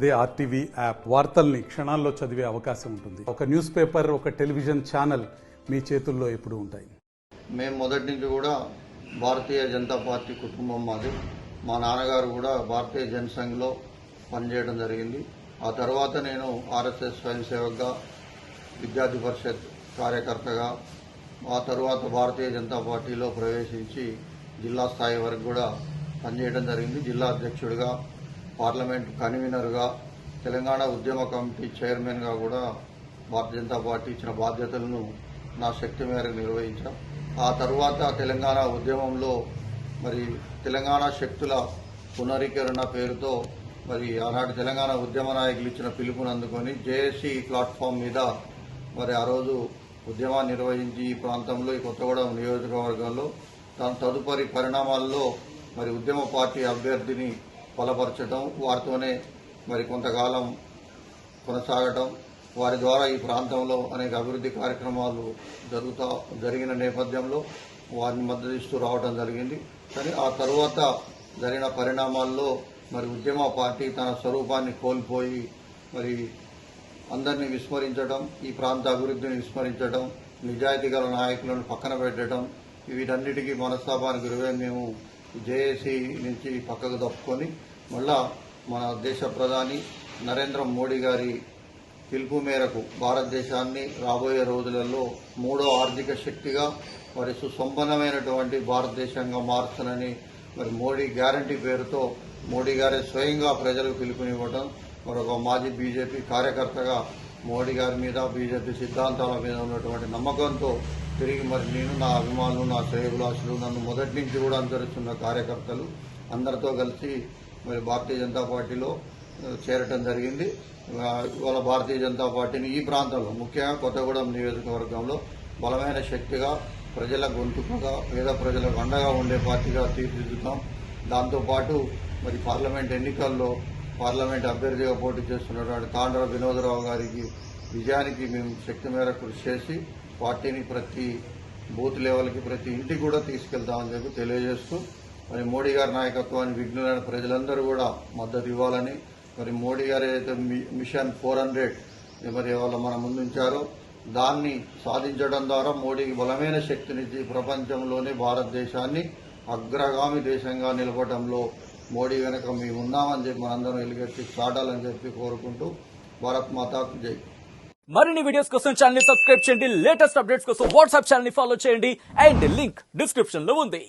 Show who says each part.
Speaker 1: అదే RTV app వార్తల్ని క్షణాల్లో చదివే అవకాశం ఉంటుంది. ఒక న్యూస్ పేపర్, ఒక టెలివిజన్ ఛానల్ మీ చేతుల్లో ఎప్పుడూ ఉంటాయి.
Speaker 2: మేము మొదటి నుంచి కూడా భారతీయ జనతా పార్టీ కుటుంబం మాది. మా నాన్నగారు కూడా భారతీయ జనసంఘ్లో పనిచేయడం జరిగింది. ఆ తర్వాత నేను ఆర్ఎస్ఎస్ స్వయం సేవక్గా, విద్యార్థి పరిషత్ కార్యకర్తగా, ఆ తర్వాత భారతీయ జనతా పార్టీలో ప్రవేశించి జిల్లా స్థాయి వరకు కూడా పనిచేయడం జరిగింది. జిల్లా అధ్యక్షుడిగా, పార్లమెంట్ కన్వీనర్గా, తెలంగాణ ఉద్యమ కమిటీ చైర్మన్గా కూడా భారతీయ జనతా పార్టీ ఇచ్చిన బాధ్యతలను నా శక్తి మేరకు నిర్వహించాం. ఆ తర్వాత తెలంగాణ ఉద్యమంలో మరి తెలంగాణ శక్తుల పునరీకరణ పేరుతో మరి ఆనాటి తెలంగాణ ఉద్యమ నాయకులు ఇచ్చిన పిలుపుని అందుకొని జేఏసీ ప్లాట్ఫామ్ మీద మరి ఆ రోజు ఉద్యమాన్ని నిర్వహించి ఈ ప్రాంతంలో, ఈ కొత్తగూడెం నియోజకవర్గంలో దాని తదుపరి పరిణామాల్లో మరి ఉద్యమ పార్టీ అభ్యర్థిని బలపరచడం, వారితోనే మరి కొంతకాలం కొనసాగటం, వారి ద్వారా ఈ ప్రాంతంలో అనేక అభివృద్ధి కార్యక్రమాలు జరిగిన నేపథ్యంలో వారిని మద్దతిస్తూ రావడం జరిగింది. కానీ ఆ తరువాత జరిగిన పరిణామాల్లో మరి ఉద్యమ పార్టీ తన స్వరూపాన్ని కోల్పోయి మరి అందరినీ విస్మరించడం, ఈ ప్రాంత అభివృద్ధిని విస్మరించడం, నిజాయితీ గల నాయకులను పక్కన పెట్టడం, వీటన్నిటికీ మనస్తాపానికి గురై మేము జేఏసీ నుంచి పక్కకు తప్పుకొని మళ్ళా మన దేశ ప్రధాని నరేంద్ర మోడీ గారి పిలుపు మేరకు భారతదేశాన్ని రాబోయే రోజులలో మూడో ఆర్థిక శక్తిగా మరి సుసంపన్నమైనటువంటి భారతదేశంగా మారుస్తానని మరి మోడీ గ్యారంటీ పేరుతో మోడీ గారే స్వయంగా ప్రజలకు పిలుపునివ్వడం, మరొక మాజీ బీజేపీ కార్యకర్తగా మోడీ గారి మీద, బీజేపీ సిద్ధాంతాల మీద ఉన్నటువంటి నమ్మకంతో తిరిగి మరి నేను, నా అభిమానులు, నా శ్రేయభిలాషులు, నన్ను మొదటి నుంచి కూడా అనుసరిస్తున్న కార్యకర్తలు అందరితో కలిసి మరి భారతీయ జనతా పార్టీలో చేరటం జరిగింది. ఇవాళ భారతీయ జనతా పార్టీని ఈ ప్రాంతంలో, ముఖ్యంగా కొత్తగూడెం నియోజకవర్గంలో బలమైన శక్తిగా, ప్రజల గొంతుకగా, పేద ప్రజలకు అండగా ఉండే పార్టీగా తీర్చిదిద్దుతాం. దాంతోపాటు మరి పార్లమెంట్ ఎన్నికల్లో పార్లమెంట్ అభ్యర్థిగా పోటీ చేస్తున్నటువంటి తాండ్ర వినోదరావు గారికి విజయానికి మేము శక్తి మేరకు కృషి చేసి పార్టీని ప్రతి బూత్ లెవెల్కి, ప్రతి ఇంటికి కూడా తీసుకెళ్తామని చెప్పి తెలియజేస్తూ మరి మోడీ గారి నాయకత్వాన్ని విఘ్నులైన ప్రజలందరూ కూడా మద్దతు ఇవ్వాలని, మరి మోడీ గారు ఏదైతే మిషన్ 400 మరి వాళ్ళ మన ముందుంచారో దాన్ని సాధించడం ద్వారా మోడీకి బలమైన శక్తినిచ్చి ప్రపంచంలోనే భారతదేశాన్ని అగ్రగామి దేశంగా నిలపడంలో మోడీ వెనక మేము ఉన్నామని చెప్పి మనందరం ఎలుగెత్తి చాటాలని చెప్పి కోరుకుంటూ భారత్ మాతాకు జై.
Speaker 3: మరిన్ని వీడియోస్ కోసం ఛానల్ ని సబ్స్క్రైబ్ చేయండి. లేటెస్ట్ అప్డేట్స్ కోసం వాట్సాప్ ఛానల్ ని ఫాలో చేయండి. అండ్ లింక్ డిస్క్రిప్షన్ లో ఉంది.